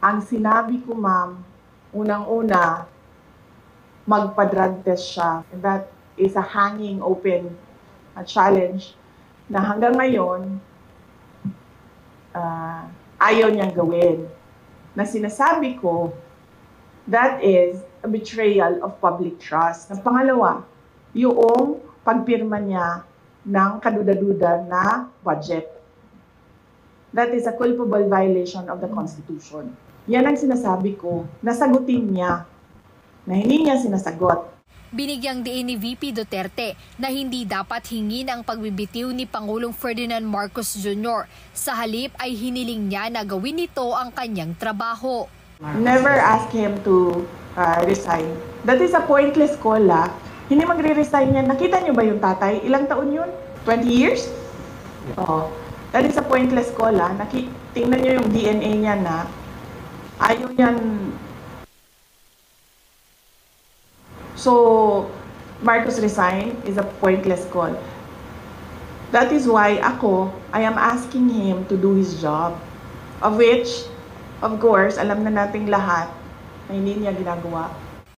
Ang sinabi ko, ma'am, unang-una, magpa-drug test siya. And that is a hanging open challenge na hanggang ngayon, ayaw niyang gawin. Na sinasabi ko, that is a betrayal of public trust. Ang pangalawa, yung pagpirma niya ng kaduda-duda na budget. That is a culpable violation of the Constitution. Yan ang sinasabi ko, nasagutin niya, na hindi niya sinasagot. Binigyang diin ni VP Duterte na hindi dapat hingin ang pagbibitiw ni Pangulong Ferdinand Marcos Jr. Sa halip ay hiniling niya na gawin nito ang kanyang trabaho. Never ask him to resign. That is a pointless call. Hindi magre-resign yan. Nakita niyo ba yung tatay? Ilang taon yun? 20 years? Oh, that is a pointless call. Tingnan niyo yung DNA niya na ayaw yan. So, Marcos resign is a pointless call. That is why I am asking him to do his job. Of which, of course, alam na nating lahat na hindi niya ginagawa.